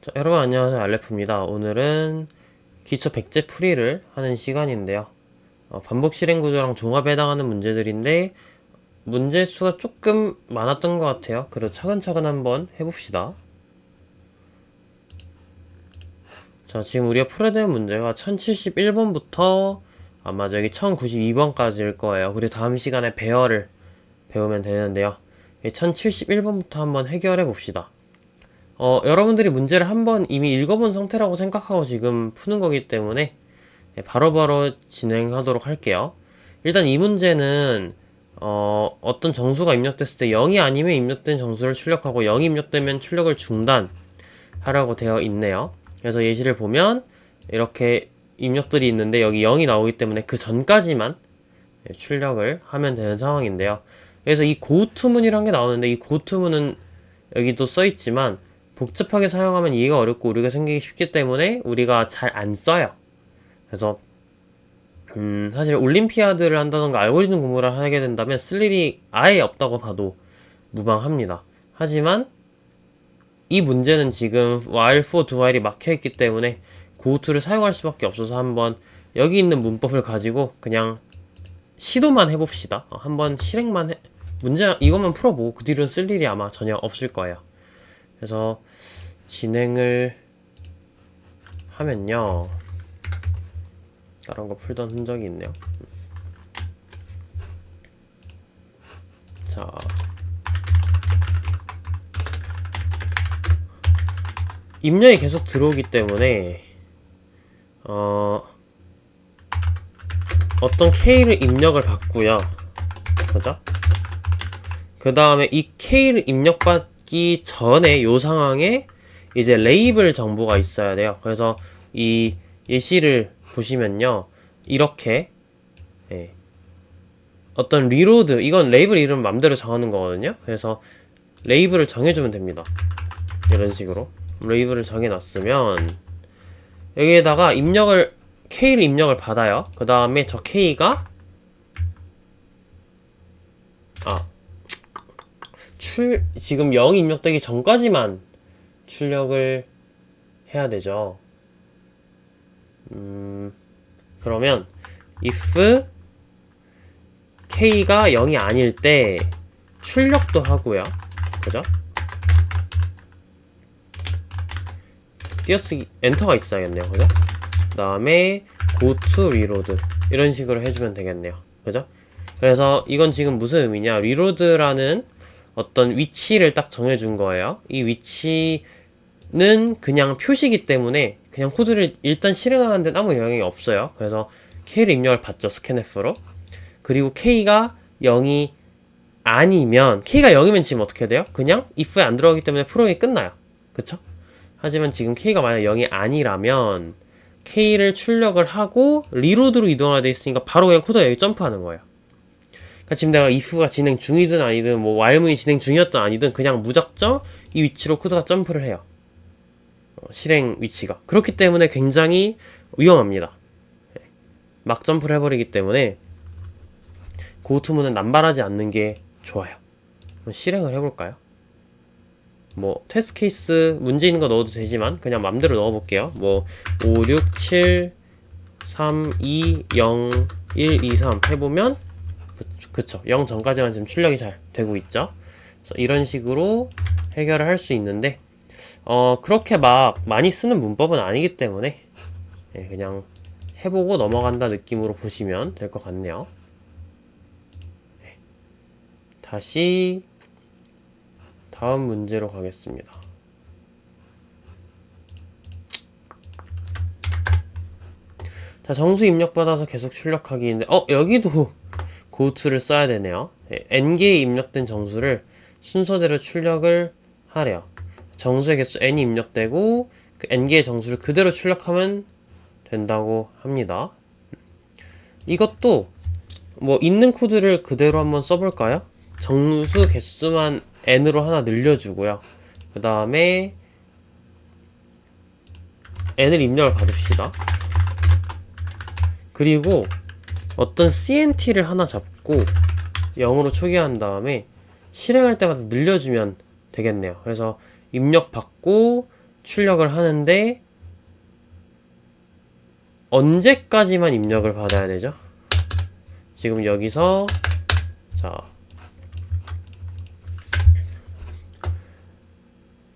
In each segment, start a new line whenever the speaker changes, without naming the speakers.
자, 여러분 안녕하세요. 알레프입니다. 오늘은 기초 백제 풀이를 하는 시간인데요. 반복 실행 구조랑 종합에 해당하는 문제들인데 문제 수가 조금 많았던 것 같아요. 그래도 차근차근 한번 해봅시다. 자, 지금 우리가 풀어야 되는 문제가 1071번부터 아마 여기 1092번까지일 거예요. 그리고 다음 시간에 배열을 배우면 되는데요. 1071번부터 한번 해결해 봅시다. 여러분들이 문제를 한번 이미 읽어본 상태라고 생각하고 지금 푸는 거기 때문에 바로바로 진행하도록 할게요. 일단 이 문제는 어떤 정수가 입력됐을 때 0이 아니면 입력된 정수를 출력하고 0이 입력되면 출력을 중단하라고 되어 있네요. 그래서 예시를 보면 이렇게 입력들이 있는데 여기 0이 나오기 때문에 그 전까지만 출력을 하면 되는 상황인데요. 그래서 이 고투문이란 게 나오는데 이 고투문은 여기도 써있지만 복잡하게 사용하면 이해가 어렵고 오류가 생기기 쉽기 때문에 우리가 잘 안 써요. 그래서 사실 올림피아드를 한다던가 알고리즘 공부를 하게 된다면 쓸 일이 아예 없다고 봐도 무방합니다. 하지만 이 문제는 지금 while, for, do while이 막혀있기 때문에 고투를 사용할 수밖에 없어서 한번 여기 있는 문법을 가지고 그냥 시도만 해봅시다. 한번 실행만 문제 이것만 풀어보고 그 뒤로는 쓸 일이 아마 전혀 없을 거예요. 그래서 진행을 하면요, 다른 거 풀던 흔적이 있네요. 자, 입력이 계속 들어오기 때문에 어떤 K를 입력을 받고요, 그죠? 그 다음에 이 K를 입력받기 전에 요 상황에 이제 레이블 정보가 있어야 돼요. 그래서 이 예시를 보시면요, 이렇게 어떤 리로드, 이건 레이블 이름 맘대로 정하는 거거든요. 그래서 레이블을 정해주면 됩니다. 이런 식으로 레이블을 정해놨으면 여기에다가 K를 입력을 받아요. 그 다음에 저 K가 지금 0이 입력되기 전까지만 출력을 해야 되죠. 그러면 if K가 0이 아닐 때 출력도 하고요. 그죠? 띄어쓰기 엔터가 있어야겠네요. 그죠? 그 다음에 go to reload 이런 식으로 해주면 되겠네요. 그죠? 그래서 이건 지금 무슨 의미냐, reload라는 어떤 위치를 딱 정해준 거예요. 이 위치는 그냥 표시기 때문에 그냥 코드를 일단 실행하는 데는 아무 영향이 없어요. 그래서 K를 입력을 받죠, scanf로. 그리고 K가 0이 아니면, K가 0이면 지금 어떻게 돼요? 그냥 if에 안 들어가기 때문에 프로그램이 끝나요. 그쵸? 하지만 지금 K가 만약 0이 아니라면 K를 출력을 하고 리로드로 이동하게 돼 있으니까 바로 그냥 코드가 여기 점프하는 거예요. 그러니까 지금 내가 if가 진행 중이든 아니든 뭐 while문이 진행 중이었든 아니든 그냥 무작정 이 위치로 코드가 점프를 해요. 실행 위치가. 그렇기 때문에 굉장히 위험합니다. 막 점프를 해버리기 때문에 고투문은 남발하지 않는 게 좋아요. 그럼 실행을 해볼까요? 뭐 테스트 케이스 문제 있는 거 넣어도 되지만 그냥 맘대로 넣어볼게요. 뭐 5, 6, 7, 3, 2, 0, 1, 2, 3 해보면 그쵸, 0 전까지만 지금 출력이 잘 되고 있죠. 그래서 이런 식으로 해결을 할 수 있는데 그렇게 막 많이 쓰는 문법은 아니기 때문에 그냥 해보고 넘어간다 느낌으로 보시면 될 것 같네요. 다시 다음 문제로 가겠습니다. 자, 정수 입력받아서 계속 출력하기인데 여기도 고투를 써야 되네요. n개의 입력된 정수를 순서대로 출력을 하래요. 정수의 개수 n이 입력되고 그 n개의 정수를 그대로 출력하면 된다고 합니다. 이것도 뭐 있는 코드를 그대로 한번 써볼까요? 정수 개수만 n으로 하나 늘려주고요. 그 다음에 n을 입력을 받읍시다. 그리고 어떤 CNT를 하나 잡고 0으로 초기화한 다음에 실행할 때마다 늘려주면 되겠네요. 그래서 입력 받고 출력을 하는데 언제까지만 입력을 받아야 되죠? 지금 여기서 자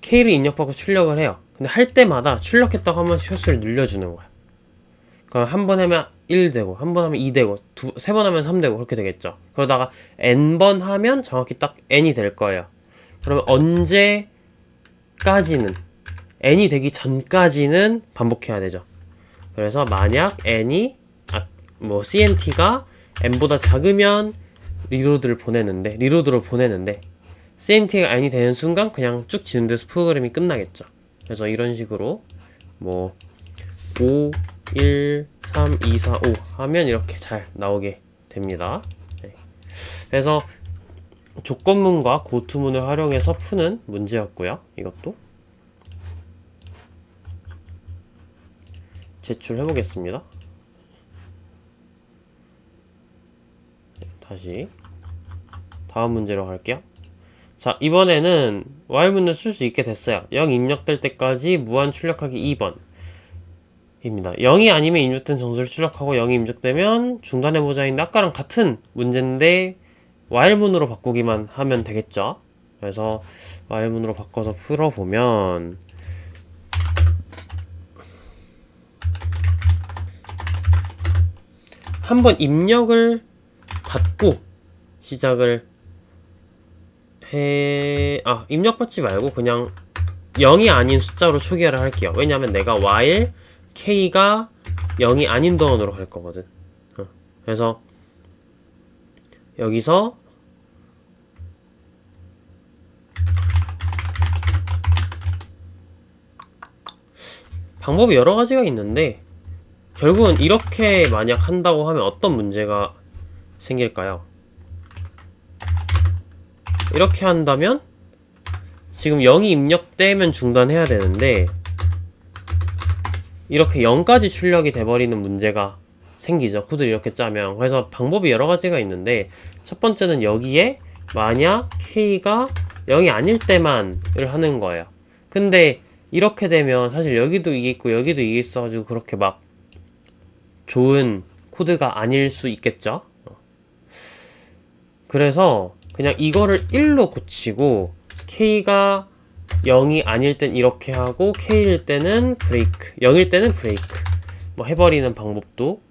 K를 입력받고 출력을 해요. 근데 할 때마다 출력했다고 한 번씩 횟수를 늘려주는 거야. 그럼 한 번 하면 1 되고, 한 번 하면 2 되고, 세 번 하면 3 되고, 그렇게 되겠죠. 그러다가 n번 하면 정확히 딱 n이 될 거예요. 그러면 언제까지는, n이 되기 전까지는 반복해야 되죠. 그래서 만약 n이, cnt가 n보다 작으면 리로드를 보내는데, cnt가 n이 되는 순간 그냥 쭉 지는 데서 프로그램이 끝나겠죠. 그래서 이런 식으로, 5, 1, 3, 2, 4, 5 하면 이렇게 잘 나오게 됩니다. 네. 그래서 조건문과 고투문을 활용해서 푸는 문제였고요. 이것도 제출해 보겠습니다. 다시 다음 문제로 갈게요. 자, 이번에는 while문을 쓸 수 있게 됐어요. 0 입력될 때까지 무한 출력하기 2번 입니다. 0이 아니면 입력된 정수를 출력하고 0이 입력되면 중단해보자인데 아까랑 같은 문제인데 while문으로 바꾸기만 하면 되겠죠. 그래서 while문으로 바꿔서 풀어보면 한번 입력을 받고 시작을 입력받지 말고 그냥 0이 아닌 숫자로 초기화를 할게요. 왜냐하면 내가 while k가 0이 아닌 동안으로 갈 거거든. 그래서 여기서 방법이 여러 가지가 있는데 결국은 이렇게 만약 한다고 하면 어떤 문제가 생길까요? 이렇게 한다면 지금 0이 입력되면 중단해야 되는데 이렇게 0까지 출력이 돼버리는 문제가 생기죠. 코드를 이렇게 짜면. 그래서 방법이 여러 가지가 있는데 첫 번째는 여기에 만약 k가 0이 아닐 때만을 하는 거예요. 근데 이렇게 되면 사실 여기도 이게 있고 여기도 이게 있어가지고 그렇게 막 좋은 코드가 아닐 수 있겠죠. 그래서 그냥 이거를 1로 고치고 k가 0이 아닐 땐 이렇게 하고 k일 때는 브레이크, 0일 때는 브레이크 뭐 해버리는 방법도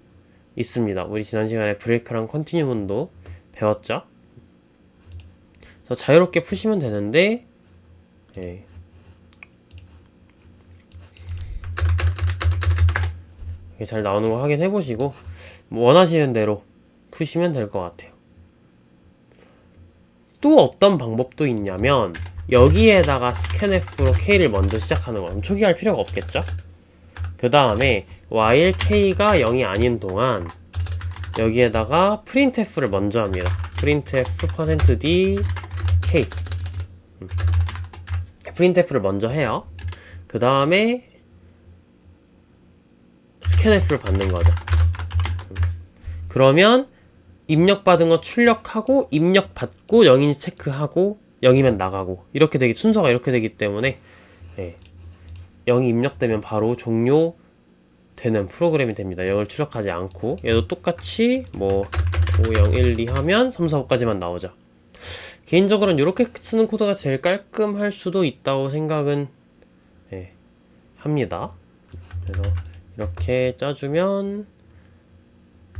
있습니다. 우리 지난 시간에 브레이크랑 컨티뉴문도 배웠죠. 그래서 자유롭게 푸시면 되는데 네. 이게 잘 나오는 거 확인해 보시고 뭐 원하시는 대로 푸시면 될 것 같아요. 또 어떤 방법도 있냐면 여기에다가 scanf로 k를 먼저 시작하는 거. 그럼 초기화할 필요가 없겠죠? 그 다음에 while k가 0이 아닌 동안 여기에다가 printf를 먼저 합니다. printf%d k printf를 먼저 해요. 그 다음에 scanf를 받는 거죠. 그러면 입력받은 거 출력하고 입력받고 0인지 체크하고 0이면 나가고 이렇게 되기 순서가 이렇게 되기 때문에 0이 입력되면 바로 종료되는 프로그램이 됩니다. 0을 출력하지 않고 얘도 똑같이 5, 0, 1, 2 하면 3, 4, 5까지만 나오죠. 개인적으로는 이렇게 쓰는 코드가 제일 깔끔할 수도 있다고 생각은 합니다. 그래서 이렇게 짜주면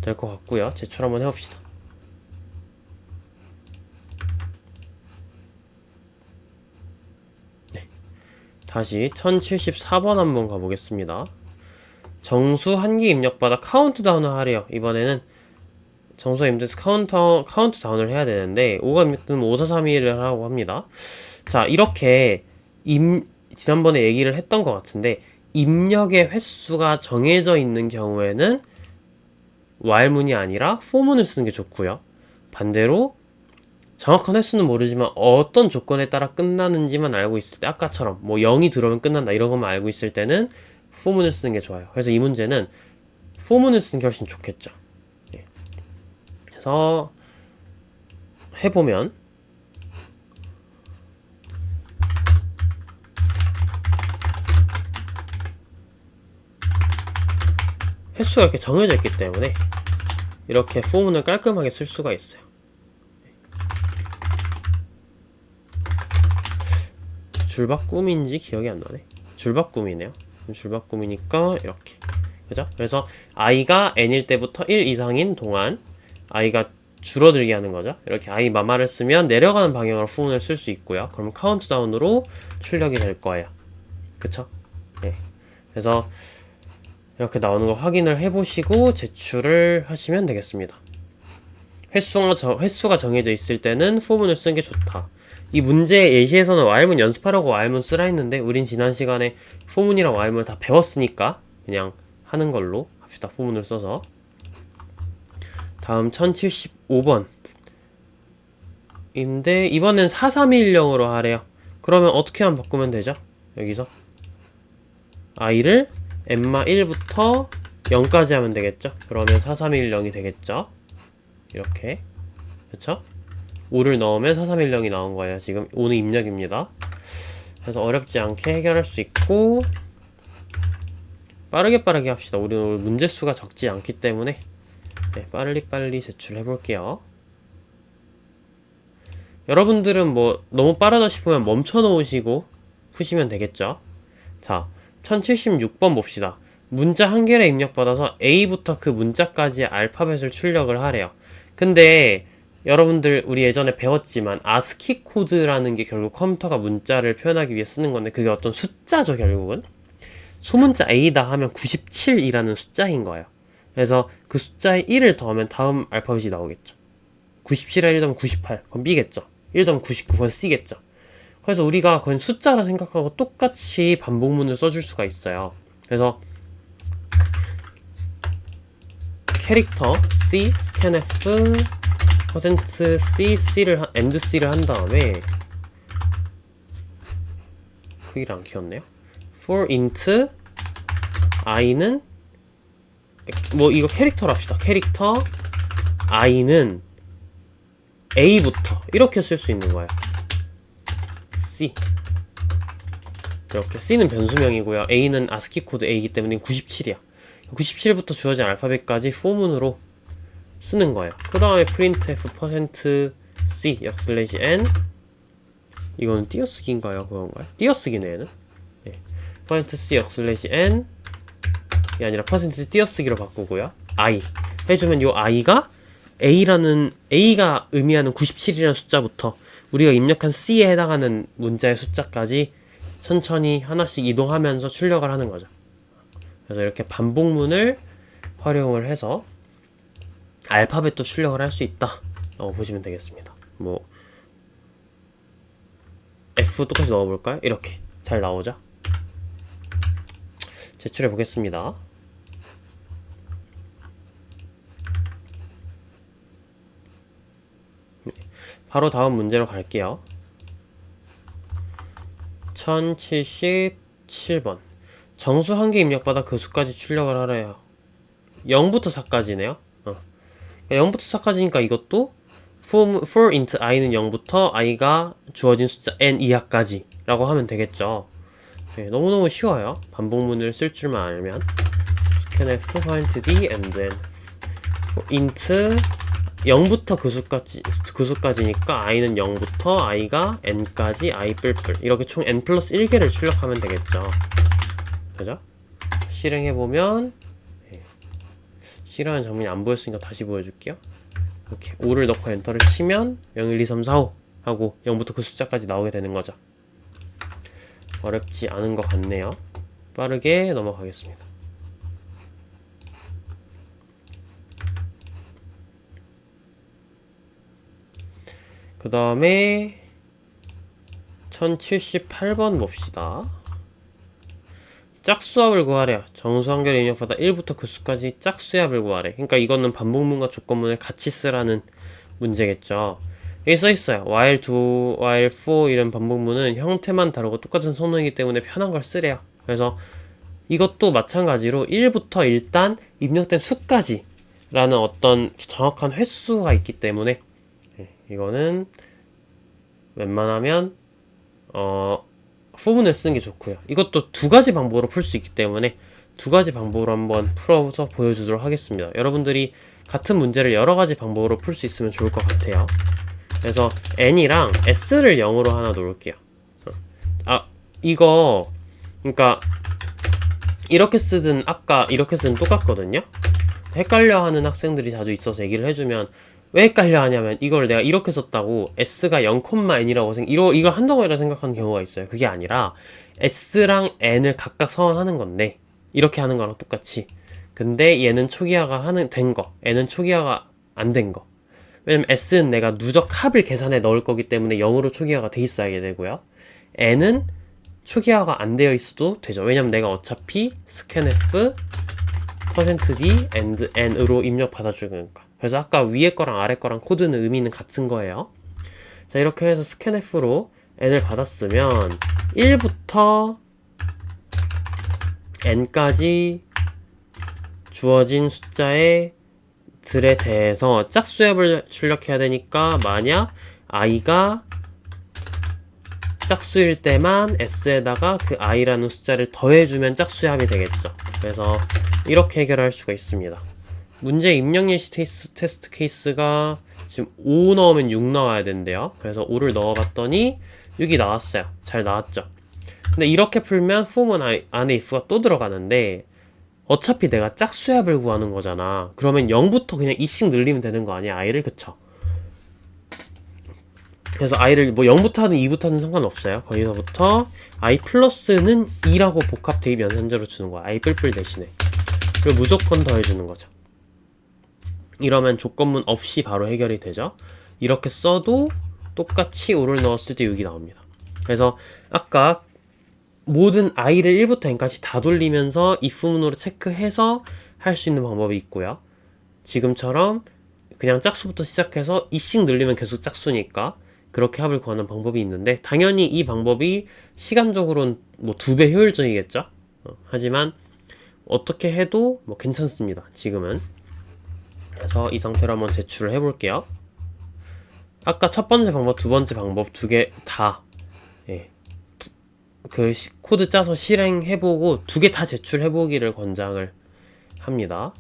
될 것 같고요. 제출 한번 해봅시다. 네. 다시 1074번 한번 가보겠습니다. 정수 한 개 입력받아 카운트다운을 하래요. 이번에는 정수가 입력돼서 카운트다운을 해야 되는데 5가 입력되면 5, 4, 3, 2를 하라고 합니다. 자, 이렇게 지난번에 얘기를 했던 것 같은데 입력의 횟수가 정해져 있는 경우에는 while문이 아니라 for문을 쓰는 게 좋고요. 반대로 정확한 횟수는 모르지만 어떤 조건에 따라 끝나는지만 알고 있을 때 아까처럼 0이 들어오면 끝난다 이런 것만 알고 있을 때는 for문을 쓰는 게 좋아요. 그래서 이 문제는 for문을 쓰는 게 훨씬 좋겠죠. 그래서 해보면 횟수가 이렇게 정해져 있기 때문에 이렇게 포문을 깔끔하게 쓸 수가 있어요. 줄바꿈인지 기억이 안 나네. 줄바꿈이네요. 줄바꿈이니까 이렇게. 그죠? 그래서 i가 n일 때부터 1 이상인 동안 i가 줄어들게 하는 거죠. 이렇게 i 마마를 쓰면 내려가는 방향으로 포문을 쓸 수 있고요. 그럼 카운트다운으로 출력이 될 거예요. 그쵸? 네. 그래서 이렇게 나오는 거 확인을 해보시고 제출을 하시면 되겠습니다. 횟수가 정해져 있을 때는 포문을 쓰는 게 좋다. 이 문제 예시에서는 while문 연습하라고 while문 쓰라 했는데 우린 지난 시간에 포문이랑 while문을 다 배웠으니까 그냥 하는 걸로 합시다. 포문을 써서. 다음 1075번 인데 이번엔 4310으로 하래요. 그러면 어떻게 하면 바꾸면 되죠? 여기서 i를 n마 1부터 0까지 하면 되겠죠? 그러면 4310이 되겠죠? 이렇게. 그쵸? 5를 넣으면 4310이 나온 거예요. 지금 5는 입력입니다. 그래서 어렵지 않게 해결할 수 있고 빠르게 합시다. 우리는 오늘 문제수가 적지 않기 때문에 네, 빨리 제출해 볼게요. 여러분들은 뭐 너무 빠르다 싶으면 멈춰 놓으시고 푸시면 되겠죠. 자, 1076번 봅시다. 문자 한 개를 입력받아서 A부터 그 문자까지의 알파벳을 출력을 하래요. 근데 여러분들 우리 예전에 배웠지만 아스키 코드라는 게 결국 컴퓨터가 문자를 표현하기 위해 쓰는 건데 그게 어떤 숫자죠. 결국은 소문자 A다 하면 97이라는 숫자인 거예요. 그래서 그 숫자에 1을 더하면 다음 알파벳이 나오겠죠. 97에 1 더하면 98, 그건 B겠죠. 1 더하면 99, 그건 C겠죠. 그래서 우리가 그건 숫자라 생각하고 똑같이 반복문을 써줄 수가 있어요. 그래서 캐릭터 C, scanf %C, C를 and C를 한 다음에 크기를 안 키웠네요. for int i는 뭐 이거 캐릭터로 합시다. 캐릭터 i는 A부터 이렇게 쓸 수 있는 거예요. C 이렇게. C는 변수명이고요. A는 아스키 코드 A이기 때문에 97이야. 97부터 주어진 알파벳까지 포문으로 쓰는 거예요. 그 다음에 printf %c \n 이거는 띄어쓰기인가요? 그건가요? 띄어쓰기네 얘는. 네. %c \n 이 아니라 %c 띄어쓰기로 바꾸고요. i 해주면 요 i가 A가 의미하는 97이라는 숫자부터 우리가 입력한 C에 해당하는 문자의 숫자까지 천천히 하나씩 이동하면서 출력을 하는 거죠. 그래서 이렇게 반복문을 활용을 해서 알파벳도 출력을 할 수 있다 라고 보시면 되겠습니다. 뭐 F 똑같이 넣어볼까요? 이렇게 잘 나오죠? 제출해 보겠습니다. 바로 다음 문제로 갈게요. 1077번 정수 한 개 입력받아 그 수까지 출력을 하래요. 0부터 4까지네요. 0부터 4까지니까 이것도 for int i는 0부터 i가 주어진 숫자 n 이하까지 라고 하면 되겠죠. 네, 너무너무 쉬워요. 반복문을 쓸 줄만 알면. scanf %d and then int 0부터 그 수까지니까 i는 0부터 i가 n까지 i 뿔뿔 이렇게 총 n 플러스 1개를 출력하면 되겠죠. 그죠? 실행해보면 실행하는 장면이 안 보였으니까 다시 보여줄게요. 이렇게 5를 넣고 엔터를 치면 0, 1, 2, 3, 4, 5 하고 0부터 그 숫자까지 나오게 되는 거죠. 어렵지 않은 것 같네요. 빠르게 넘어가겠습니다. 그 다음에 1078번 봅시다. 짝수합을 구하래요. 정수 한 개를 입력받아 1부터 그 수까지 짝수합을 구하래. 그러니까 이거는 반복문과 조건문을 같이 쓰라는 문제겠죠. 여기 써있어요. while, do, while, for 이런 반복문은 형태만 다르고 똑같은 성능이기 때문에 편한 걸 쓰래요. 그래서 이것도 마찬가지로 1부터 일단 입력된 수까지 라는 어떤 정확한 횟수가 있기 때문에 이거는 웬만하면 포문을 쓰는 게 좋고요. 이것도 두 가지 방법으로 풀 수 있기 때문에 두 가지 방법으로 한번 풀어서 보여주도록 하겠습니다. 여러분들이 같은 문제를 여러 가지 방법으로 풀 수 있으면 좋을 것 같아요. 그래서 n이랑 s를 0으로 하나 놓을게요. 이거 그러니까 이렇게 쓰든 아까 이렇게 쓰든 똑같거든요. 헷갈려하는 학생들이 자주 있어서 얘기를 해주면 왜 헷갈려하냐면 이걸 내가 이렇게 썼다고 s가 0,n이라고 이걸 한 덩어리라 생각하는 경우가 있어요. 그게 아니라 s랑 n을 각각 서원하는 건데 이렇게 하는 거랑 똑같이. 근데 얘는 초기화가 된 거, n은 초기화가 안 된 거. 왜냐면 s는 내가 누적 합을 계산해 넣을 거기 때문에 0으로 초기화가 돼 있어야 되고요. n은 초기화가 안 되어 있어도 되죠. 왜냐면 내가 어차피 scanf %d and n으로 입력 받아주니까. 그래서 아까 위에 거랑 아래 거랑 코드는 의미는 같은 거예요. 자, 이렇게 해서 scanf로 n을 받았으면 1부터 n까지 주어진 숫자의 들에 대해서 짝수합을 출력해야 되니까 만약 i가 짝수일 때만 s에다가 그 i라는 숫자를 더해주면 짝수합이 되겠죠. 그래서 이렇게 해결할 수가 있습니다. 문제 입력 예시 테스트 케이스가 지금 5 넣으면 6 나와야 된대요. 그래서 5를 넣어봤더니 6이 나왔어요. 잘 나왔죠. 근데 이렇게 풀면 폼은 안에 if가 또 들어가는데 어차피 내가 짝수합을 구하는 거잖아. 그러면 0부터 그냥 2씩 늘리면 되는 거 아니야, i를. 그쵸? 그래서 i를 뭐 0부터 하든 2부터 하든 상관없어요. 거기서부터 i 플러스는 2라고 복합 대입 연산자로 주는 거야. i 뿔뿔 대신에. 그리고 무조건 더해주는 거죠. 이러면 조건문 없이 바로 해결이 되죠. 이렇게 써도 똑같이 5를 넣었을 때 6이 나옵니다. 그래서 아까 모든 i를 1부터 n까지 다 돌리면서 if문으로 체크해서 할 수 있는 방법이 있고요. 지금처럼 그냥 짝수부터 시작해서 2씩 늘리면 계속 짝수니까 그렇게 합을 구하는 방법이 있는데 당연히 이 방법이 시간적으로는 뭐 2배 효율적이겠죠. 하지만 어떻게 해도 뭐 괜찮습니다. 지금은. 그래서 이 상태로 한번 제출을 해볼게요. 아까 첫 번째 방법, 두 번째 방법 두 개 다 그 코드 짜서 실행해보고 두 개 다 제출해보기를 권장을 합니다.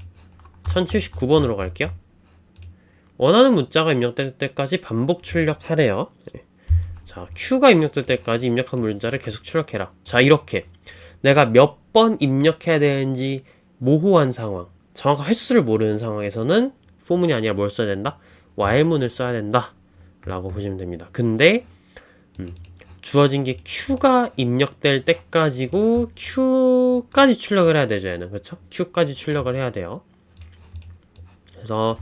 1079번으로 갈게요. 원하는 문자가 입력될 때까지 반복 출력하래요. 자, Q가 입력될 때까지 입력한 문자를 계속 출력해라. 자, 이렇게 내가 몇 번 입력해야 되는지 모호한 상황, 정확한 횟수를 모르는 상황에서는 for문이 아니라 뭘 써야 된다? while문을 써야 된다 라고 보시면 됩니다. 근데 주어진 게 Q가 입력될 때까지고 Q까지 출력을 해야 되죠, 얘는. 그쵸? Q까지 출력을 해야 돼요. 그래서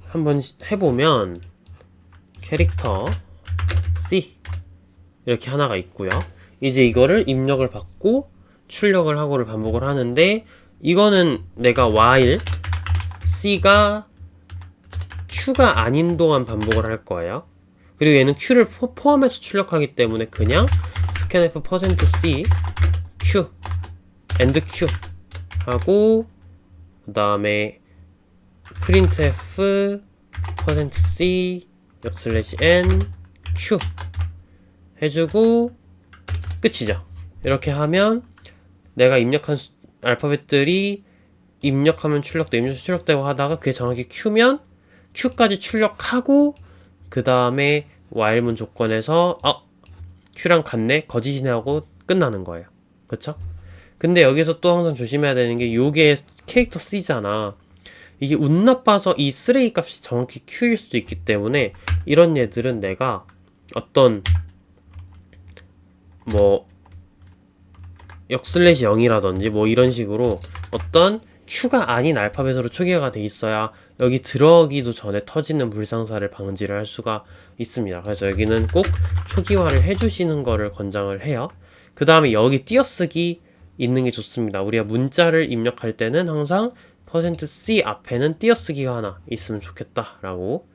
한번 해보면 캐릭터 C 이렇게 하나가 있고요. 이제 이거를 입력을 받고 출력을 하고를 반복을 하는데 이거는 내가 while C가 Q가 아닌 동안 반복을 할 거예요. 그리고 얘는 Q를 포함해서 출력하기 때문에 그냥 scanf %c Q and Q 하고 그 다음에 printf %c \n q 해주고 끝이죠. 이렇게 하면 내가 입력한 알파벳들이 입력하면 출력되고 입력하면 출력되고 하다가 그게 정확히 Q면 Q까지 출력하고 그 다음에 while문 조건에서 Q랑 같네 거짓이네 하고 끝나는 거예요. 그쵸? 근데 여기서 또 항상 조심해야 되는 게 요게 캐릭터 C잖아. 이게 운 나빠서 이 쓰레기 값이 정확히 Q일 수도 있기 때문에 이런 얘들은 내가 어떤 뭐 역/0이라든지 뭐 이런 식으로 어떤 Q가 아닌 알파벳으로 초기화가 돼 있어야 여기 들어오기도 전에 터지는 불상사를 방지를 할 수가 있습니다. 그래서 여기는 꼭 초기화를 해주시는 거를 권장을 해요. 그 다음에 여기 띄어쓰기 있는 게 좋습니다. 우리가 문자를 입력할 때는 항상 %c 앞에는 띄어쓰기가 하나 있으면 좋겠다라고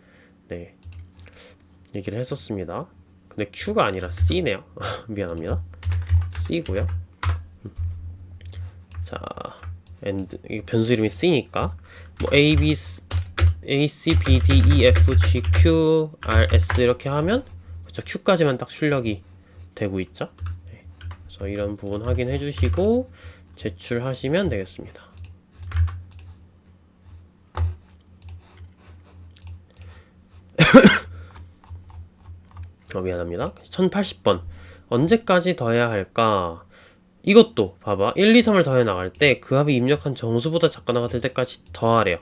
얘기를 했었습니다. 근데 Q가 아니라 C네요. 미안합니다. C고요. 자, and 이 변수 이름이 C니까 뭐 A, B, C, B, D, E, F, G, Q, R, S 이렇게 하면 그쵸, Q까지만 딱 출력이 되고 있죠. 그래서 이런 부분 확인해 주시고 제출하시면 되겠습니다. 미안합니다. 1080번. 언제까지 더해야 할까? 이것도 봐봐. 1, 2, 3을 더해 나갈 때 그 합이 입력한 정수보다 작거나가 될 때까지 더하래요.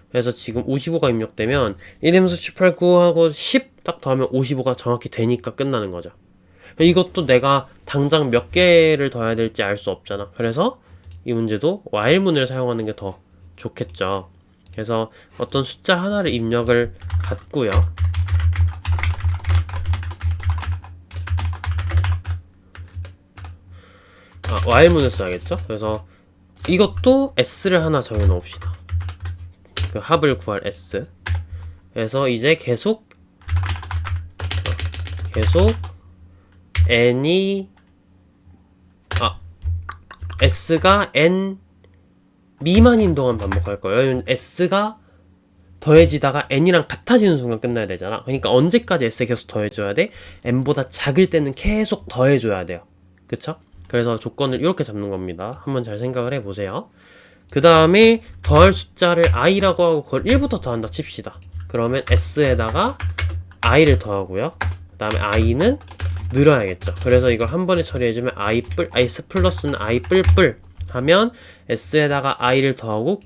그래서 지금 55가 입력되면 1임수 18, 9하고 10 딱 더하면 55가 정확히 되니까 끝나는 거죠. 이것도 내가 당장 몇 개를 더해야 될지 알 수 없잖아. 그래서 이 문제도 while문을 사용하는 게 더 좋겠죠. 그래서 어떤 숫자 하나를 입력을 받고요. while문을 써야겠죠. 그래서 이것도 s를 하나 정해 놓읍시다. 그 합을 구할 s. 그래서 이제 계속 n이 s가 n 미만인 동안 반복할 거예요. 왜냐면 s가 더해지다가 n이랑 같아지는 순간 끝나야 되잖아. 그러니까 언제까지 s에 계속 더해줘야 돼? n보다 작을 때는 계속 더해줘야 돼요. 그쵸? 그래서 조건을 이렇게 잡는 겁니다. 한번 잘 생각을 해보세요. 그 다음에 더할 숫자를 i라고 하고 그걸 1부터 더한다 칩시다. 그러면 s에다가 i를 더하고요. 그 다음에 i는 늘어야겠죠. 그래서 이걸 한 번에 처리해주면 s 플러스는 i 뿔뿔 하면 s에다가 i를 더하고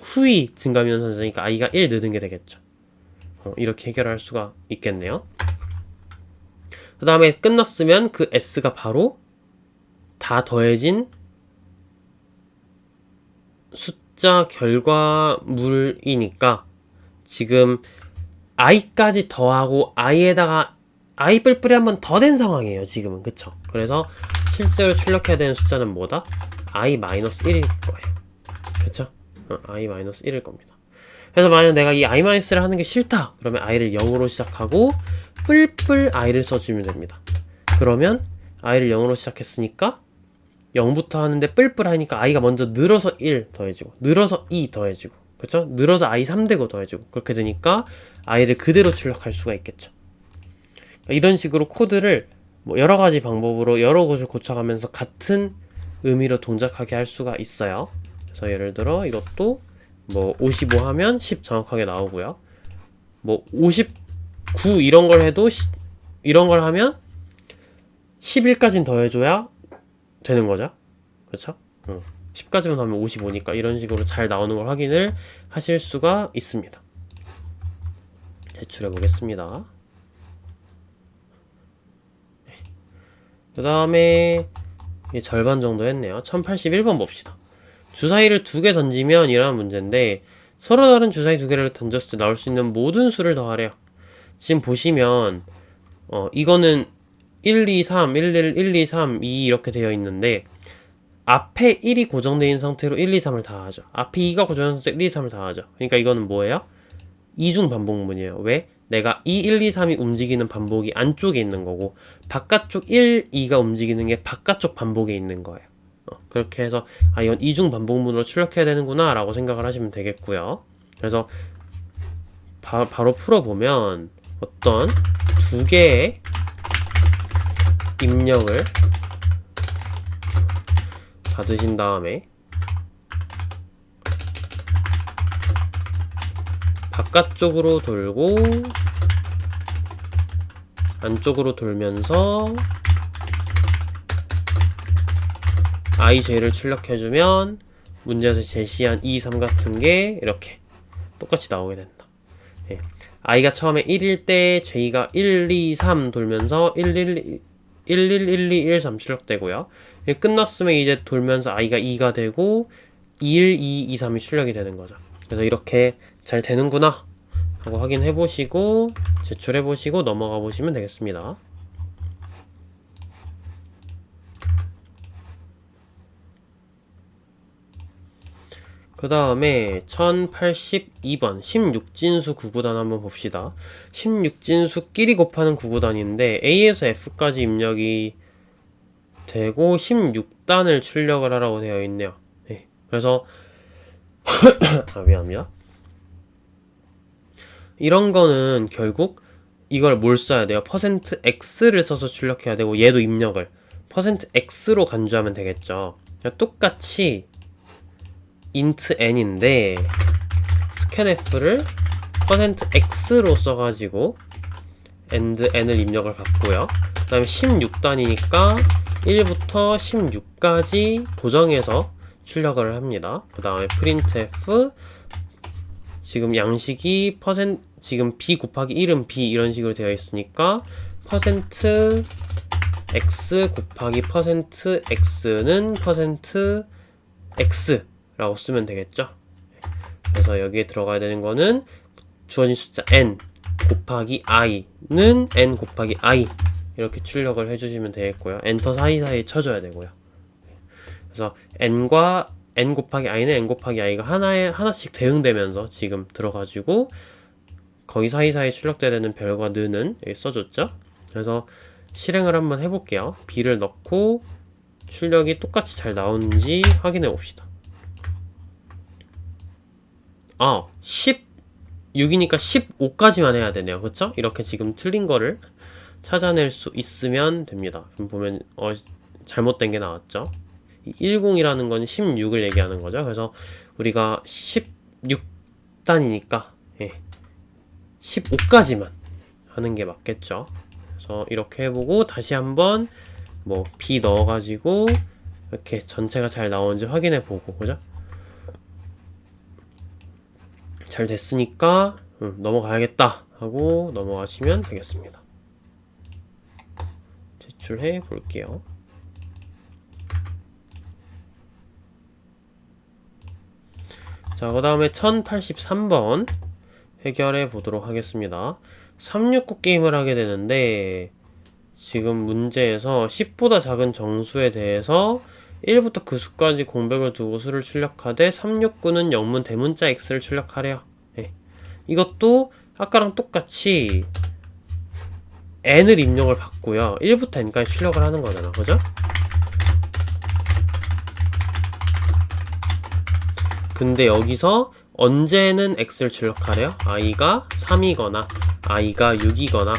후이 증가면선이니까 i가 1 느는 게 되겠죠. 이렇게 해결할 수가 있겠네요. 그 다음에 끝났으면 그 s가 바로 다 더해진 숫자 결과물이니까 지금 i까지 더하고 i에다가 i 뿔뿔이 한 번 더 된 상황이에요. 지금은. 그쵸? 그래서 실제로 출력해야 되는 숫자는 뭐다? i-1일 거예요. 그쵸? i-1일 겁니다. 그래서 만약 내가 이 i-를 하는 게 싫다 그러면 i를 0으로 시작하고 뿔뿔 i를 써주면 됩니다. 그러면 i를 0으로 시작했으니까 0부터 하는데 뿔뿔 하니까 i가 먼저 늘어서 1 더해지고 늘어서 2 더해지고 그쵸? 늘어서 i 3되고 더해지고 그렇게 되니까 i를 그대로 출력할 수가 있겠죠. 이런 식으로 코드를 뭐 여러 가지 방법으로 여러 곳을 고쳐가면서 같은 의미로 동작하게 할 수가 있어요. 그래서 예를 들어 이것도 뭐 55 하면 10 정확하게 나오고요. 뭐 59 이런 걸 해도 이런 걸 하면 11까지는 더해줘야 되는 거죠. 그렇죠? 10까지만 하면 55니까 이런 식으로 잘 나오는 걸 확인을 하실 수가 있습니다. 제출해 보겠습니다. 그 다음에 절반 정도 했네요. 1081번 봅시다. 주사위를 2개 던지면 이라는 문제인데 서로 다른 주사위 2개를 던졌을 때 나올 수 있는 모든 수를 더하래요. 지금 보시면 이거는 1, 2, 3, 1, 1, 1, 2, 3, 2 이렇게 되어 있는데 앞에 1이 고정되어 있는 상태로 1, 2, 3을 다 하죠. 앞에 2가 고정된 상태로 1, 2, 3을 다 하죠. 그러니까 이거는 뭐예요? 이중 반복문이에요. 왜? 내가 2, 1, 2, 3이 움직이는 반복이 안쪽에 있는 거고 바깥쪽 1, 2가 움직이는 게 바깥쪽 반복에 있는 거예요. 그렇게 해서 이건 이중 반복문으로 출력해야 되는구나 라고 생각을 하시면 되겠고요. 그래서 바로 풀어보면 어떤 두 개의 입력을 받으신 다음에 바깥쪽으로 돌고 안쪽으로 돌면서 ij를 출력해주면 문제에서 제시한 2, 3 같은 게 이렇게 똑같이 나오게 된다. 예. i가 처음에 1일 때 j가 1, 2, 3 돌면서 1, 1, 1, 2, 1, 3 출력되고요. 끝났으면 이제 돌면서 i가 2가 되고 1, 2, 2, 3이 출력이 되는 거죠. 그래서 이렇게 잘 되는구나 하고 확인해 보시고 제출해 보시고 넘어가 보시면 되겠습니다. 그 다음에 1082번 16진수 구구단 한번 봅시다. 16진수끼리 곱하는 구구단인데 A에서 F까지 입력이 되고 16단을 출력을 하라고 되어 있네요. 네. 그래서 미안합니다. 이런 거는 결국 이걸 뭘 써야 돼요? %x를 써서 출력해야 되고 얘도 입력을 %x로 간주하면 되겠죠. 똑같이 int n인데 scanf를 %x로 써가지고 and n을 입력을 받고요. 그 다음에 16단이니까 1부터 16까지 고정해서 출력을 합니다. 그 다음에 printf 지금 양식이 지금 b 곱하기 1은 b 이런 식으로 되어 있으니까 %x 곱하기 %x는 %x라고 쓰면 되겠죠. 그래서 여기에 들어가야 되는 거는 주어진 숫자 n 곱하기 i는 n 곱하기 i 이렇게 출력을 해주시면 되겠고요. 엔터 사이사이에 쳐줘야 되고요. 그래서 n 곱하기 i는 n 곱하기 i가 하나씩 대응되면서 지금 들어가지고 거기 사이사이에 출력돼야 되는 별과 는은 여기 써줬죠. 그래서 실행을 한번 해볼게요. b를 넣고 출력이 똑같이 잘 나오는지 확인해 봅시다. 16이니까 15까지만 해야 되네요. 그쵸? 이렇게 지금 틀린 거를 찾아낼 수 있으면 됩니다. 그럼 보면 잘못된 게 나왔죠. 10이라는 건 16을 얘기하는 거죠. 그래서 우리가 16단이니까 15까지만 하는 게 맞겠죠. 그래서 이렇게 해보고 다시 한번 B 넣어가지고 이렇게 전체가 잘 나오는지 확인해보고, 그죠? 잘 됐으니까 넘어가야겠다 하고 넘어가시면 되겠습니다. 제출해 볼게요. 자, 그 다음에 1083번 해결해 보도록 하겠습니다. 369 게임을 하게 되는데 지금 문제에서 10보다 작은 정수에 대해서 1부터 그 수까지 공백을 두고 수를 출력하되 369는 영문 대문자 x를 출력하래요. 이것도 아까랑 똑같이 n을 입력을 받고요. 1부터 n까지 출력을 하는 거잖아. 그죠? 근데 여기서 언제는 x를 출력하래요? i가 3이거나 i가 6이거나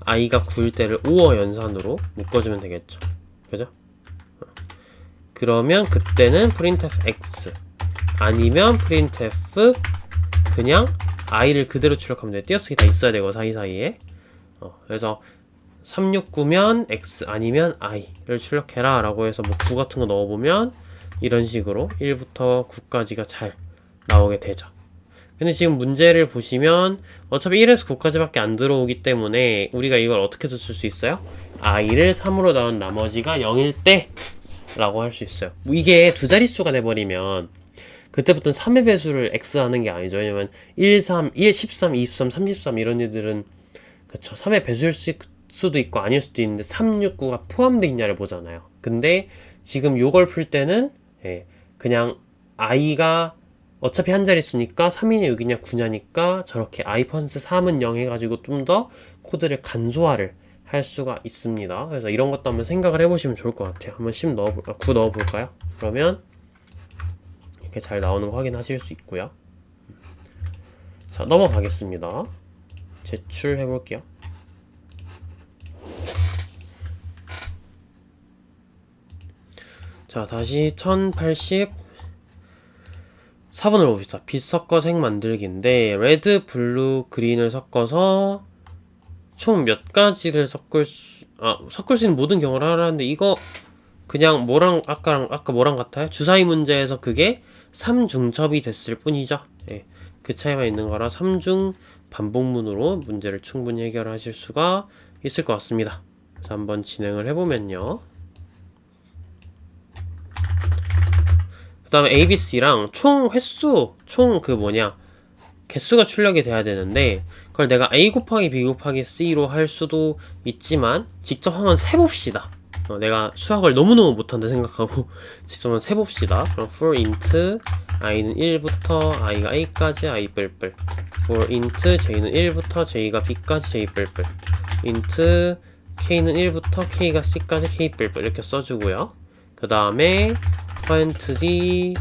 i가 9일 때를 5어 연산으로 묶어주면 되겠죠. 그죠? 그러면 그때는 printf x 아니면 printf 그냥 i를 그대로 출력하면 돼요. 띄어쓰기 다 있어야 되고 사이사이에. 그래서 369면 x 아니면 i를 출력해라 라고 해서 9 같은 거 넣어보면 이런 식으로 1부터 9까지가 잘 나오게 되죠. 근데 지금 문제를 보시면 어차피 1에서 9까지밖에 안 들어오기 때문에 우리가 이걸 어떻게 쓸 수 있어요? i를 3으로 넣은 나머지가 0일 때 라고 할 수 있어요. 이게 두 자릿수가 돼버리면 그때부터는 3의 배수를 x 하는 게 아니죠. 왜냐면 1, 3, 1, 13, 23, 33 이런 애들은 그쵸 3의 배수일 수도 있고 아닐 수도 있는데 3, 6, 9가 포함되어 있냐를 보잖아요. 근데 지금 요걸 풀 때는 그냥 i가 어차피 한 자릿수니까 3이냐 6이냐 9냐니까 저렇게 i%3은 0 해가지고 좀 더 코드를 간소화를 할 수가 있습니다. 그래서 이런 것도 한번 생각을 해보시면 좋을 것 같아요. 한번 9 넣어볼까요? 그러면 이렇게 잘 나오는 거 확인하실 수 있고요. 자, 넘어가겠습니다. 제출해볼게요. 자, 다시 1084번을 봅시다. 빛 섞어 색 만들기인데 레드, 블루, 그린을 섞어서 총 몇 가지를 섞을 수 있는 모든 경우를 하라는데 이거 그냥 아까 뭐랑 같아요? 주사위 문제에서 그게 3중첩이 됐을 뿐이죠. 그 차이만 있는 거라 3중 반복문으로 문제를 충분히 해결하실 수가 있을 것 같습니다. 자, 한번 진행을 해보면요. 그 다음에 ABC랑 총 횟수, 개수가 출력이 돼야 되는데 그걸 내가 A 곱하기 B 곱하기 C로 할 수도 있지만 직접 한번 세봅시다. 내가 수학을 너무너무 못한다 생각하고 직접 한번 세봅시다. 그럼 for int i는 1부터 i가 a까지 i 뿔뿔 for int j는 1부터 j가 b까지 j 뿔뿔 int k는 1부터 k가 c까지 k 뿔뿔 이렇게 써주고요. 그 다음에 %d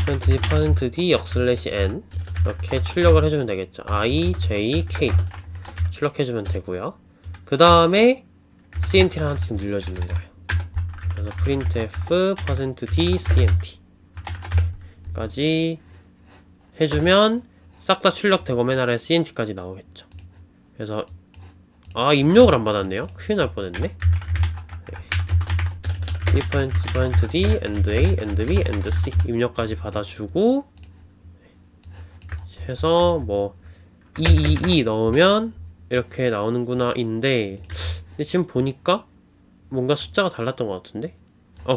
%d 역/n 이렇게 출력을 해주면 되겠죠. i, j, k 출력해주면 되고요. 그 다음에 cnt를 하나씩 늘려주는 거예요. 그래서 printf %d cnt 까지 해주면 싹 다 출력되고 맨 아래 cnt까지 나오겠죠. 그래서 입력을 안 받았네요. 큰일 날 뻔했네. %d and a and b and c 입력까지 받아주고 해서 뭐 222 넣으면 이렇게 나오는구나 인데, 근데 지금 보니까 뭔가 숫자가 달랐던 것 같은데?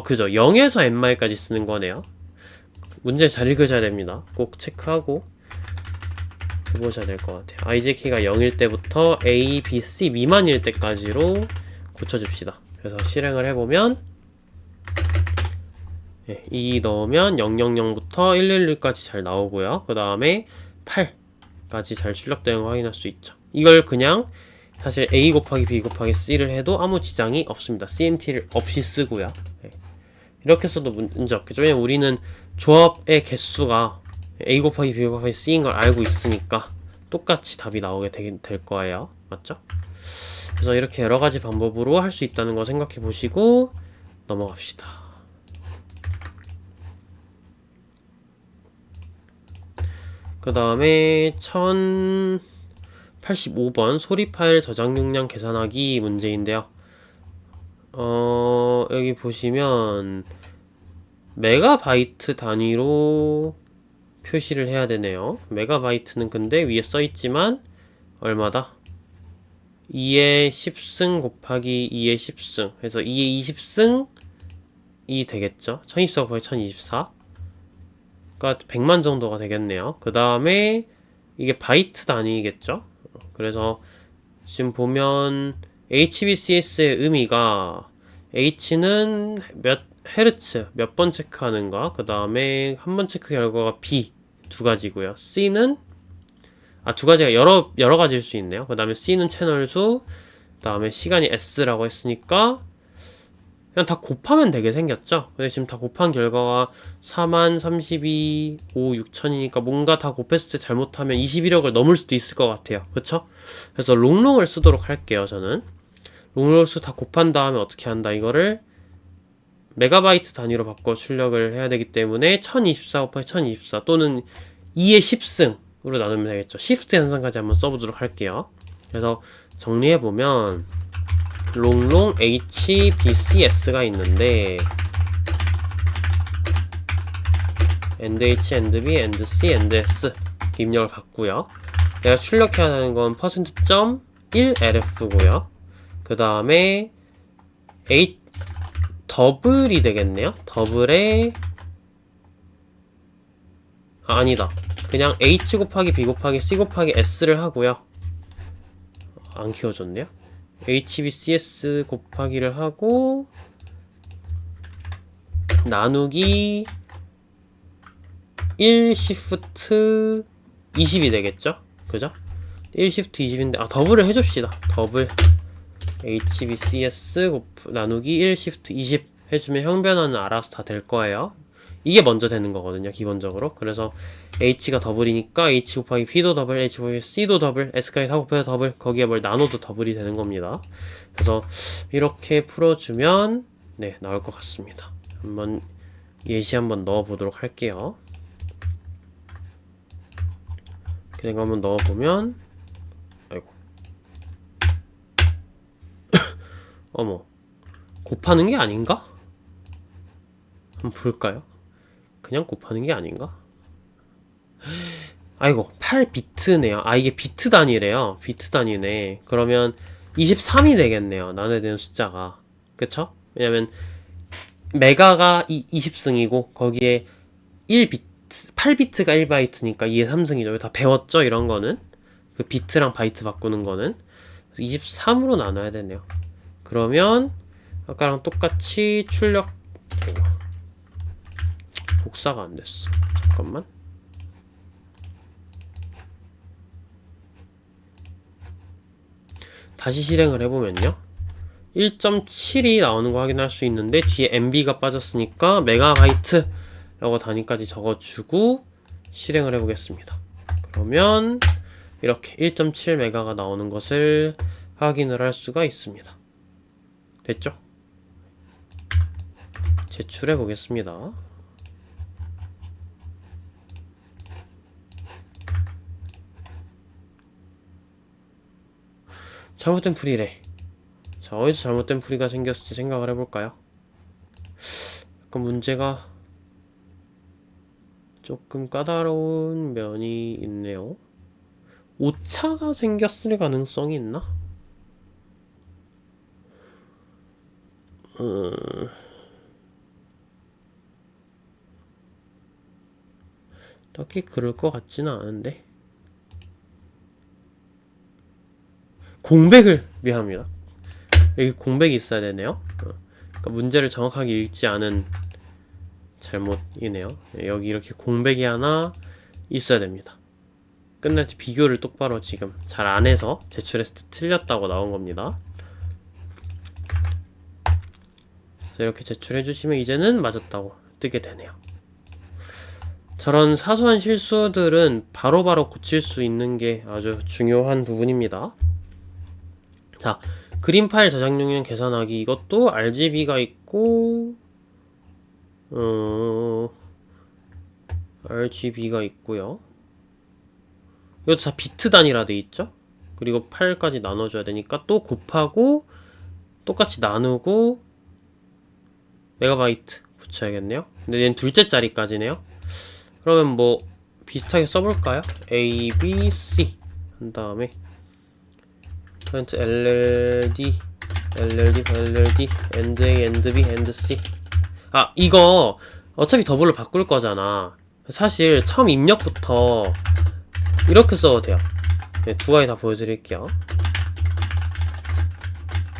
그죠. 0에서 n마일까지 쓰는 거네요. 문제 잘 읽으셔야 됩니다. 꼭 체크하고 해보셔야 될 것 같아요. iJ키가 0일 때부터 a, b, c 미만일 때까지로 고쳐줍시다. 그래서 실행을 해보면 2 넣으면 000부터 111까지 잘 나오고요. 그 다음에 8까지 잘 출력되는 거 확인할 수 있죠. 이걸 그냥 사실 a 곱하기 b 곱하기 c를 해도 아무 지장이 없습니다. cnt를 없이 쓰고요. 이렇게 써도 문제 없겠죠. 왜냐면 우리는 조합의 개수가 a 곱하기 b 곱하기 c인 걸 알고 있으니까 똑같이 답이 나오게 될 거예요. 맞죠? 그래서 이렇게 여러 가지 방법으로 할 수 있다는 거 생각해 보시고 넘어갑시다. 그 다음에 1085번 소리 파일 저장 용량 계산하기 문제인데요. 여기 보시면 메가바이트 단위로 표시를 해야 되네요. 메가바이트는 근데 위에 써있지만 얼마다? 2의 10승 곱하기 2의 10승 해서 2의 20승이 되겠죠. 1024 곱하기 1024 가 100만 정도가 되겠네요. 그 다음에 이게 바이트 단위겠죠. 그래서 지금 보면 HBCS의 의미가 H는 몇 헤르츠 몇 번 체크하는가, 그 다음에 한 번 체크 결과가 B 두 가지고요. C는 두 가지가 여러 가지일 수 있네요. 그 다음에 C는 채널 수, 그 다음에 시간이 S라고 했으니까 그냥 다 곱하면 되게 생겼죠. 근데 지금 다 곱한 결과가 4만 32, 5, 6천이니까 뭔가 다 곱했을 때 잘못하면 21억을 넘을 수도 있을 것 같아요. 그쵸? 그래서 롱롱을 쓰도록 할게요. 저는 롱롱을 다 곱한 다음에 어떻게 한다, 이거를 메가바이트 단위로 바꿔 출력을 해야 되기 때문에 1024 곱하기 1024 또는 2의 10승으로 나누면 되겠죠. 시프트 현상까지 한번 써보도록 할게요. 그래서 정리해보면 롱롱 HBCS가 있는데 AND B, AND C, AND S 입력을 받고요. 내가 출력해야 하는 건 %.1LF고요. 그 다음에 더블이 되겠네요. 더블에 아니다. 그냥 H 곱하기 B 곱하기 C 곱하기 S를 하고요. 안 키워줬네요. HBCS 곱하기를 하고 나누기 1 시프트 20이 되겠죠? 그죠? 1 시프트 20인데 더블을 해줍시다. 더블 HBCS 나누기 1 시프트 20 해주면 형변화는 알아서 다 될 거예요. 이게 먼저 되는 거거든요, 기본적으로. 그래서 H가 더블이니까 H 곱하기 B도 더블, H 곱하기 C도 더블, S까지 다 곱해서 더블, 거기에 뭘 나눠도 더블이 되는 겁니다. 그래서 이렇게 풀어주면 나올 것 같습니다. 한번 예시 한번 넣어보도록 할게요. 그냥 한번 넣어보면 아이고 어머, 곱하는 게 아닌가? 한번 볼까요? 그냥 곱하는 게 아닌가? 아이고, 8비트네요. 이게 비트 단위래요. 비트 단위네. 그러면 23이 되겠네요. 나눠야 되는 숫자가. 그쵸? 왜냐면 메가가 20승이고 거기에 1비트, 8비트가 1바이트니까 2의 3승이죠. 다 배웠죠? 이런 거는. 그 비트랑 바이트 바꾸는 거는. 23으로 나눠야 되네요. 그러면 아까랑 똑같이 출력 복사가 안 됐어. 잠깐만. 다시 실행을 해보면요. 1.7이 나오는 거 확인할 수 있는데 뒤에 MB가 빠졌으니까 메가바이트 라고 단위까지 적어주고 실행을 해보겠습니다. 그러면 이렇게 1.7메가가 나오는 것을 확인을 할 수가 있습니다. 됐죠? 제출해 보겠습니다. 잘못된 풀이래. 자, 어디서 잘못된 풀이가 생겼을지 생각을 해볼까요? 약간 문제가 조금 까다로운 면이 있네요. 오차가 생겼을 가능성이 있나? 딱히 그럴 것 같지는 않은데. 공백을 미안합니다. 여기 공백이 있어야 되네요. 그러니까 문제를 정확하게 읽지 않은 잘못이네요. 여기 이렇게 공백이 하나 있어야 됩니다. 끝날 때 비교를 똑바로 지금 잘 안 해서 제출했을 때 틀렸다고 나온 겁니다. 자, 이렇게 제출해 주시면 이제는 맞았다고 뜨게 되네요. 저런 사소한 실수들은 바로바로 고칠 수 있는 게 아주 중요한 부분입니다. 자, 그림 파일 저장용량 계산하기, 이것도 RGB가 있고 RGB가 있고요. 이것도 다 비트 단위라 돼 있죠. 그리고 8까지 나눠줘야 되니까 또 곱하고 똑같이 나누고 메가바이트 붙여야겠네요. 근데 얘는 둘째 자리까지네요. 그러면 뭐 비슷하게 써볼까요? A, B, C 한 다음에 LLD, LLD, LLD, AND A, AND B, AND C. 아, 이거 어차피 더블로 바꿀 거잖아. 사실 처음 입력부터 이렇게 써도 돼요. 네, 두 가지 다 보여드릴게요.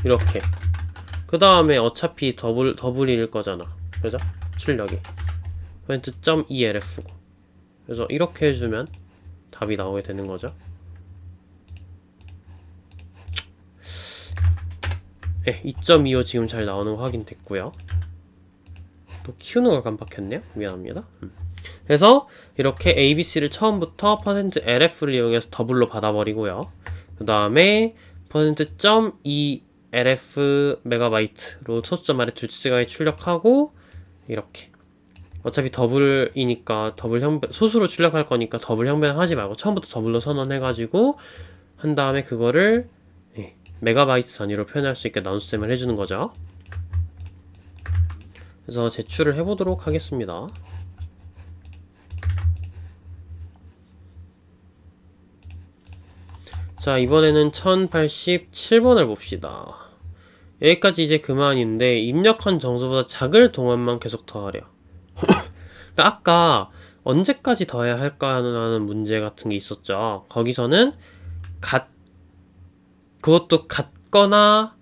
이렇게. 그 다음에 어차피 더블일 거잖아. 그죠? 출력이. .2LF고. 그래서 이렇게 해주면 답이 나오게 되는 거죠. 네, 2.25 지금 잘 나오는 거 확인됐고요. 또 키우는 걸 깜빡했네요. 미안합니다. 그래서 이렇게 ABC를 처음부터 %LF를 이용해서 더블로 받아버리고요. 그 다음에 %.2LF 메가바이트로 소수점 아래 둘째 가에 출력하고 이렇게. 어차피 더블이니까 소수로 출력할 거니까 더블 형변 하지 말고 처음부터 더블로 선언해가지고 한 다음에 그거를 메가바이트 단위로 표현할 수 있게 나눗셈을 해주는 거죠. 그래서 제출을 해보도록 하겠습니다. 자, 이번에는 1087번을 봅시다. 여기까지 이제 그만인데 입력한 정수보다 작을 동안만 계속 더하래요. 그러니까 아까 언제까지 더해야 할까라는 문제 같은 게 있었죠. 거기서는 그것도 같거나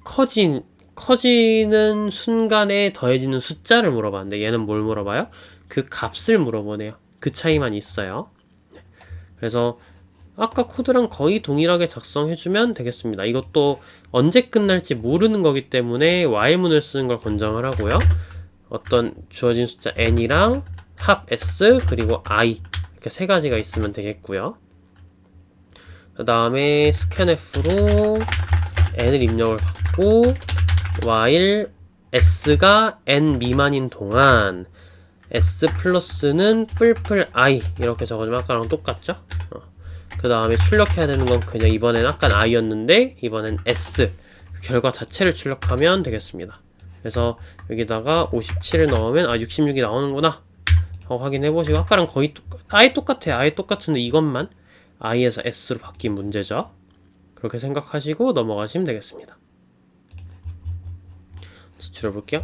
커지는 순간에 더해지는 숫자를 물어봤는데 얘는 뭘 물어봐요? 그 값을 물어보네요. 그 차이만 있어요. 그래서 아까 코드랑 거의 동일하게 작성해주면 되겠습니다. 이것도 언제 끝날지 모르는 거기 때문에 while문을 쓰는 걸 권장을 하고요. 어떤 주어진 숫자 n이랑 합 s 그리고 i 이렇게 세 가지가 있으면 되겠고요. 그 다음에 scanf로 n을 입력을 받고 while s가 n 미만인 동안 s 플러스는 뿔뿔 i 이렇게 적어주면 아까랑 똑같죠? 그 다음에 출력해야 되는 건 그냥 이번엔 아까는 i였는데 이번엔 s 그 결과 자체를 출력하면 되겠습니다. 그래서 여기다가 57을 넣으면 66이 나오는구나 하고 확인해보시고 아까랑 거의 아예 똑같아요. 아예 똑같은데 이것만 i에서 s로 바뀐 문제죠. 그렇게 생각하시고 넘어가시면 되겠습니다. 제출해볼게요.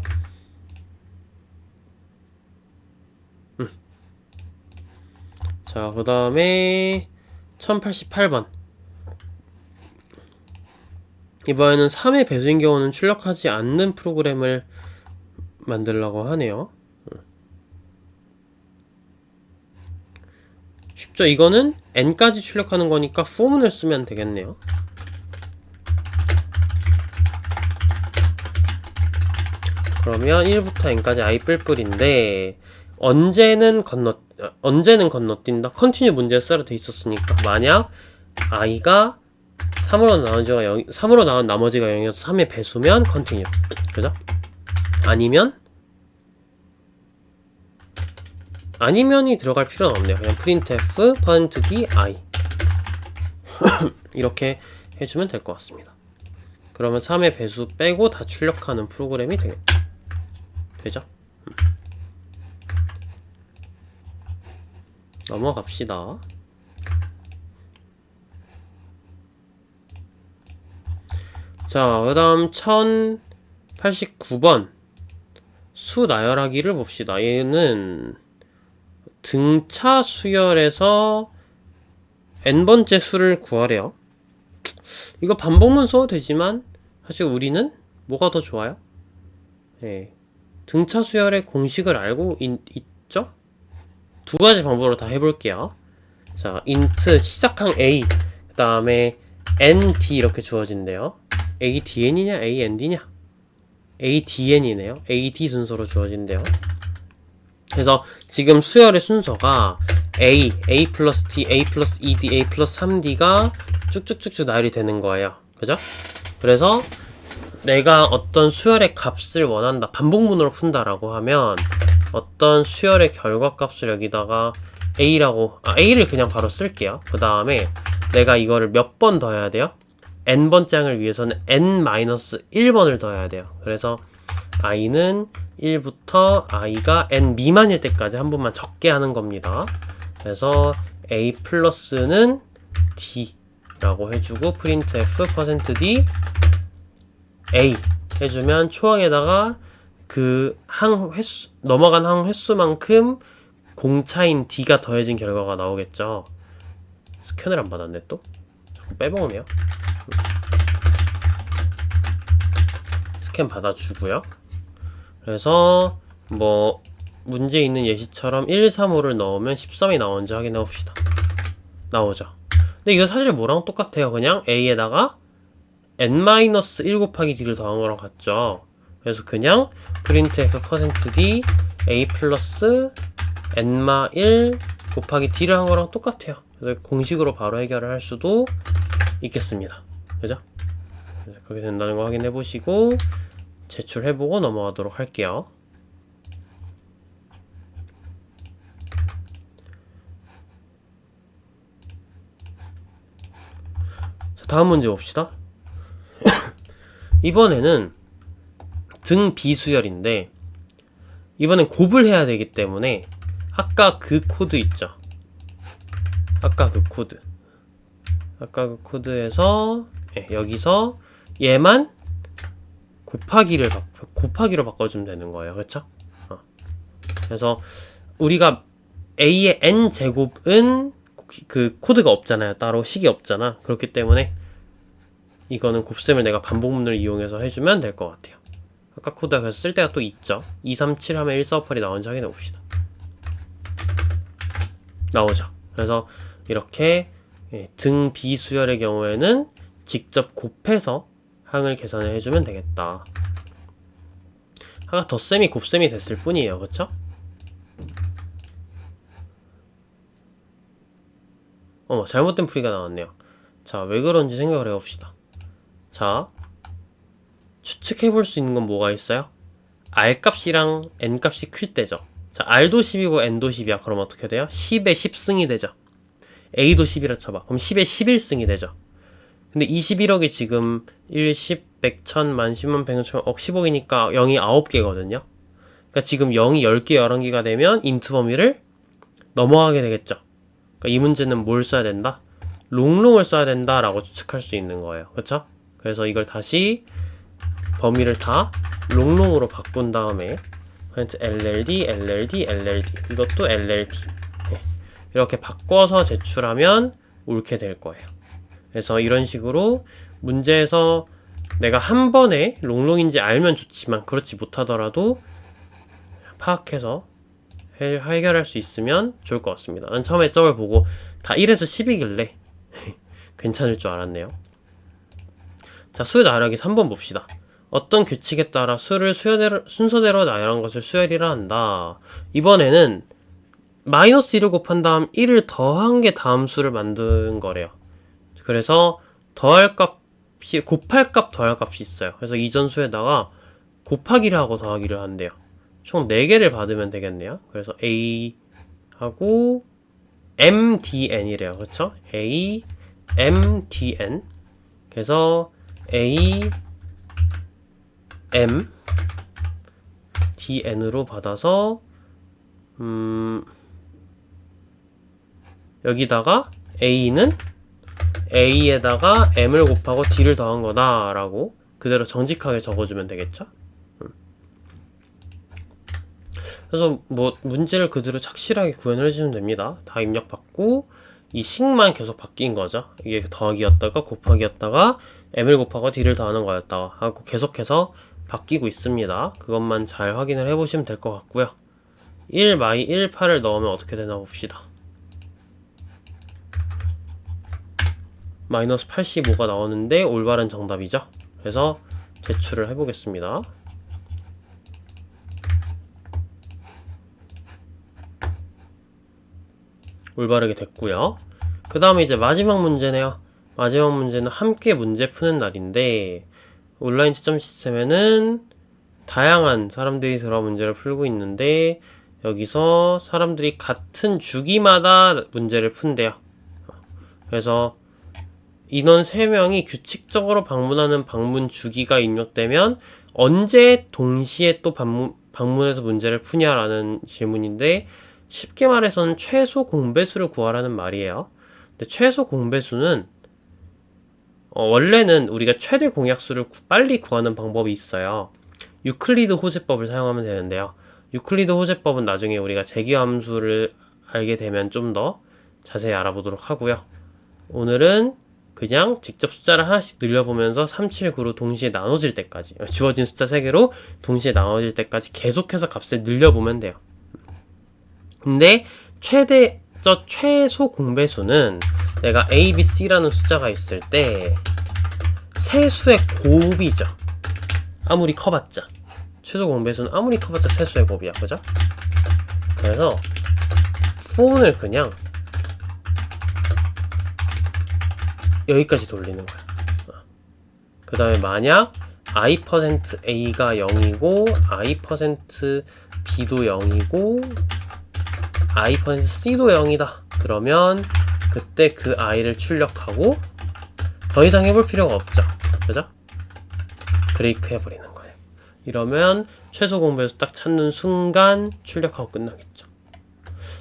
자, 그 다음에 1088번. 이번에는 3의 배수인 경우는 출력하지 않는 프로그램을 만들려고 하네요. 쉽죠? 이거는 n까지 출력하는 거니까 for문을 쓰면 되겠네요. 그러면 1부터 n까지 i 뿔뿔인데 언제는 건너뛴다. 컨티뉴 문제에 써야 돼 있었으니까 만약 i가 3으로 나온 나머지가 0이어서 3의 배수면 컨티뉴. 그죠? 아니면이 들어갈 필요는 없네요. 그냥 printf %d i 이렇게 해주면 될 것 같습니다. 그러면 3의 배수 빼고 다 출력하는 프로그램이 되죠? 넘어갑시다. 자, 그 다음 1089번 수 나열하기를 봅시다. 얘는 등차 수열에서 n번째 수를 구하래요. 이거 반복문 써도 되지만 사실 우리는 뭐가 더 좋아요? 네. 등차 수열의 공식을 알고 있죠? 두 가지 방법으로 다 해볼게요. 자, int 시작항 a 그 다음에 nd 이렇게 주어진대요. adn이냐 and냐? adn이네요. ad 순서로 주어진대요. 그래서 지금 수열의 순서가 a 플러스 t, a 플러스 2d, a 플러스 3d가 쭉쭉쭉쭉 나열이 되는 거예요. 그죠? 그래서 내가 어떤 수열의 값을 원한다, 반복문으로 푼다라고 하면 어떤 수열의 결과값을 여기다가 a를 그냥 바로 쓸게요. 그 다음에 내가 이거를 몇 번 더해야 돼요? n번째 항을 위해서는 n-1번을 더해야 돼요. 그래서 i는 1부터 i가 n 미만일 때까지 한 번만 적게 하는 겁니다. 그래서 a 플러스는 d 라고 해주고 printf %d a 해주면 초항에다가 그 넘어간 항 횟수만큼 공차인 d가 더해진 결과가 나오겠죠. 스캔을 안 받았네 또. 자꾸 빼먹으네요. 스캔 받아주고요. 그래서 뭐 문제에 있는 예시처럼 1, 3, 5를 넣으면 13이 나오는지 확인해 봅시다. 나오죠. 근데 이거 사실 뭐랑 똑같아요. 그냥 a에다가 n-1 곱하기 d를 더한 거랑 같죠. 그래서 그냥 printf %d a 플러스 n-1 곱하기 d를 한 거랑 똑같아요. 그래서 공식으로 바로 해결을 할 수도 있겠습니다. 그죠? 그래서 그렇게 된다는 거 확인해 보시고 제출해보고 넘어가도록 할게요. 자, 다음 문제 봅시다. 이번에는 등 비수열인데 이번엔 곱을 해야 되기 때문에 아까 그 코드 있죠. 아까 그 코드에서 여기서 얘만 곱하기로 바꿔주면 되는 거예요. 그렇죠? 그래서 우리가 a의 n 제곱은 그 코드가 없잖아요. 따로 식이 없잖아. 그렇기 때문에 이거는 곱셈을 내가 반복문을 이용해서 해주면 될 것 같아요. 아까 코드가 그래서 쓸 때가 또 있죠. 2, 3, 7 하면 1, 4, 5, 8이 나오는지 확인해 봅시다. 나오죠. 그래서 이렇게 등 비수열의 경우에는 직접 곱해서 항을 계산을 해주면 되겠다. 아까 덧셈이 곱셈이 됐을 뿐이에요. 그쵸? 잘못된 풀이가 나왔네요. 자, 왜 그런지 생각을 해봅시다. 자, 추측해볼 수 있는 건 뭐가 있어요? R값이랑 N값이 클 때죠. 자, R도 10이고 N도 10이야. 그럼 어떻게 돼요? 10에 10승이 되죠. A도 10이라 쳐봐. 그럼 10에 11승이 되죠. 근데 21억이 지금 1, 10, 100, 1000, 만, 10만, 100만, 1000만, 억, 10억이니까 0이 9개거든요. 그러니까 지금 0이 10개, 11개가 되면 인트 범위를 넘어가게 되겠죠. 그러니까 이 문제는 뭘 써야 된다? 롱롱을 써야 된다라고 추측할 수 있는 거예요. 그쵸? 그래서 이걸 다시 범위를 다 롱롱으로 바꾼 다음에 LLD, LLD, LLD 이것도 LLD 이렇게 바꿔서 제출하면 옳게 될 거예요. 그래서 이런 식으로 문제에서 내가 한 번에 롱롱인지 알면 좋지만 그렇지 못하더라도 파악해서 해결할 수 있으면 좋을 것 같습니다. 난 처음에 점을 보고 다 1에서 10이길래 괜찮을 줄 알았네요. 자, 수 나열하기 3번 봅시다. 어떤 규칙에 따라 수를 순서대로 나열한 것을 수열이라 한다. 이번에는 마이너스 1을 곱한 다음 1을 더한 게 다음 수를 만든 거래요. 그래서 더할 값이 곱할 값 더할 값이 있어요. 그래서 이전 수에다가 곱하기를 하고 더하기를 한대요. 총 4개를 받으면 되겠네요. 그래서 A하고 MDN이래요. 그쵸? A, MDN. 그래서 A, M, DN으로 받아서 여기다가 A는 A에다가 M을 곱하고 D를 더한 거다 라고 그대로 정직하게 적어주면 되겠죠? 그래서 뭐 문제를 그대로 착실하게 구현을 해주면 됩니다. 다 입력받고 이 식만 계속 바뀐 거죠. 이게 더하기였다가 곱하기였다가 M을 곱하고 D를 더하는 거였다가 하고 계속해서 바뀌고 있습니다. 그것만 잘 확인을 해보시면 될 것 같고요. 1, 1, 8을 넣으면 어떻게 되나 봅시다. 마이너스 85가 나오는데 올바른 정답이죠. 그래서 제출을 해보겠습니다. 올바르게 됐고요. 그 다음에 이제 마지막 문제네요. 마지막 문제는 함께 문제 푸는 날인데 온라인 채점 시스템에는 다양한 사람들이 들어 문제를 풀고 있는데 여기서 사람들이 같은 주기마다 문제를 푼대요. 그래서 인원 3명이 규칙적으로 방문하는 방문 주기가 입력되면 언제 동시에 또 방문해서 문제를 푸냐라는 질문인데 쉽게 말해서는 최소 공배수를 구하라는 말이에요. 근데 최소 공배수는 원래는 우리가 최대 공약수를 빨리 구하는 방법이 있어요. 유클리드 호재법을 사용하면 되는데요. 유클리드 호재법은 나중에 우리가 재기함수를 알게 되면 좀 더 자세히 알아보도록 하고요. 오늘은 그냥 직접 숫자를 하나씩 늘려보면서 3, 7, 9로 동시에 나눠질 때까지 주어진 숫자 3개로 동시에 나눠질 때까지 계속해서 값을 늘려보면 돼요. 근데 최소 공배수는 내가 A, B, C라는 숫자가 있을 때 세수의 곱이죠. 아무리 커봤자 최소 공배수는 아무리 커봤자 세수의 곱이야. 그죠? 그래서 폰을 그냥 여기까지 돌리는 거야. 그 다음에 만약 i%a가 0이고 i%b도 0이고 i%c도 0이다. 그러면 그때 그 i를 출력하고 더 이상 해볼 필요가 없죠. 그죠? 브레이크 해버리는 거예요. 이러면 최소 공배수 딱 찾는 순간 출력하고 끝나겠죠.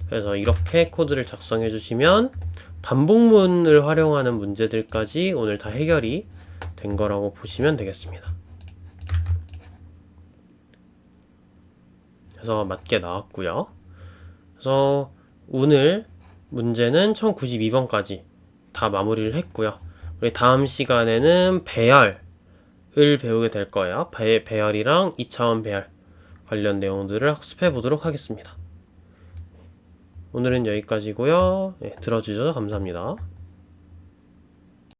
그래서 이렇게 코드를 작성해 주시면 반복문을 활용하는 문제들까지 오늘 다 해결이 된 거라고 보시면 되겠습니다. 그래서 맞게 나왔고요. 그래서 오늘 문제는 1092번까지 다 마무리를 했고요. 우리 다음 시간에는 배열을 배우게 될 거예요. 배열이랑 2차원 배열 관련 내용들을 학습해 보도록 하겠습니다. 오늘은 여기까지고요. 네, 들어주셔서 감사합니다.